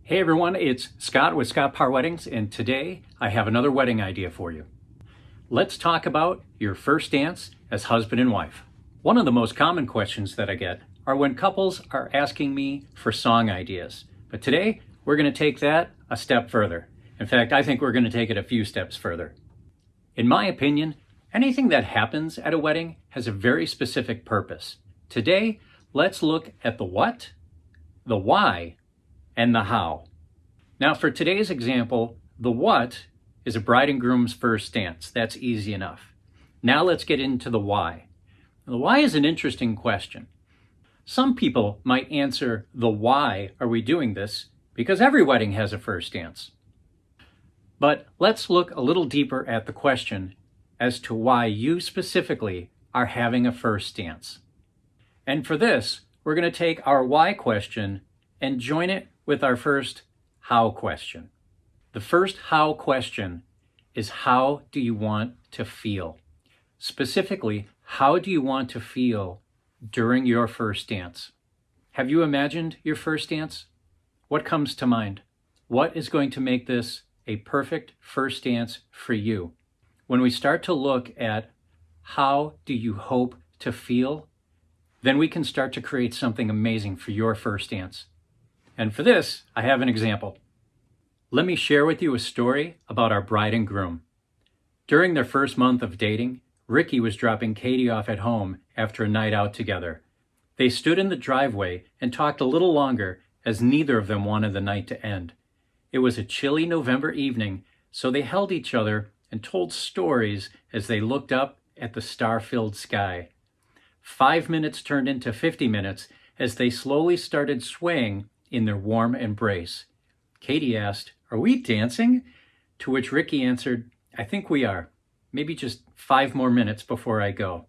Hey everyone, it's Scott with Scott Parr Weddings, and today I have another wedding idea for you. Let's talk about your first dance as husband and wife. One of the most common questions that I get are when couples are asking me for song ideas. But today we're going to take that a step further. In fact, I think we're going to take it a few steps further. In my opinion, anything that happens at a wedding has a very specific purpose. Today, let's look at the what, the why, and the how. Now for today's example, the what is a bride and groom's first dance. That's easy enough. Now let's get into the why. The why is an interesting question. Some people might answer the why are we doing this because every wedding has a first dance. But let's look a little deeper at the question as to why you specifically are having a first dance. And for this, we're going to take our why question and join it with our first how question. The first how question is, how do you want to feel? Specifically, how do you want to feel during your first dance? Have you imagined your first dance? What comes to mind? What is going to make this a perfect first dance for you? When we start to look at how do you hope to feel, then we can start to create something amazing for your first dance. And for this, I have an example. Let me share with you a story about our bride and groom. During their first month of dating, Ricky was dropping Katie off at home after a night out together. They stood in the driveway and talked a little longer as neither of them wanted the night to end. It was a chilly November evening, so they held each other and told stories as they looked up at the star-filled sky. 5 minutes turned into 50 minutes as they slowly started swaying in their warm embrace. Katie asked, "Are we dancing?" To which Ricky answered, "I think we are. Maybe just 5 more minutes before I go."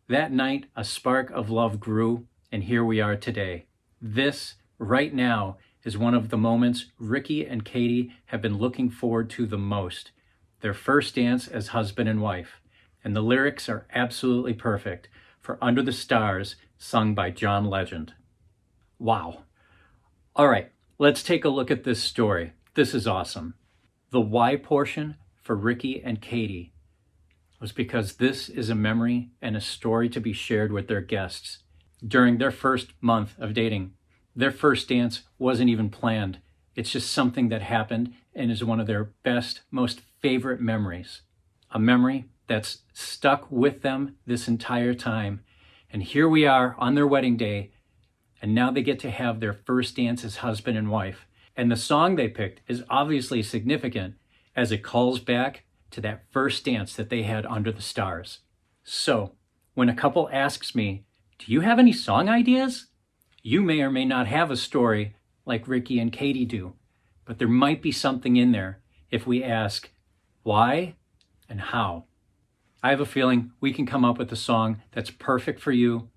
That night, a spark of love grew, and here we are today. This, right now, is one of the moments Ricky and Katie have been looking forward to the most. Their first dance as husband and wife. And the lyrics are absolutely perfect for Under the Stars, sung by John Legend. Wow. All right, let's take a look at this story. This is awesome. The why portion for Ricky and Katie was because this is a memory and a story to be shared with their guests. During their first month of dating, their first dance wasn't even planned. It's just something that happened and is one of their best, most favorite memories. A memory that's stuck with them this entire time. And here we are on their wedding day, and now they get to have their first dance as husband and wife. And the song they picked is obviously significant as it calls back to that first dance that they had under the stars. So, when a couple asks me, "Do you have any song ideas?" You may or may not have a story like Ricky and Katie do, but there might be something in there if we ask why and how. I have a feeling we can come up with a song that's perfect for you,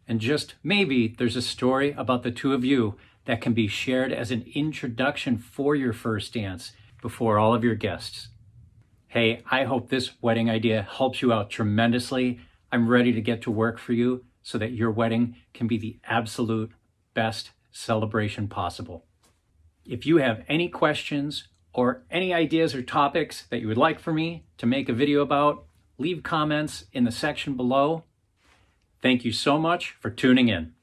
and just maybe there's a story about the two of you that can be shared as an introduction for your first dance before all of your guests. Hey, I hope this wedding idea helps you out tremendously. I'm ready to get to work for you so that your wedding can be the absolute best celebration possible. If you have any questions or any ideas or topics that you would like for me to make a video about, leave comments in the section below. Thank you so much for tuning in.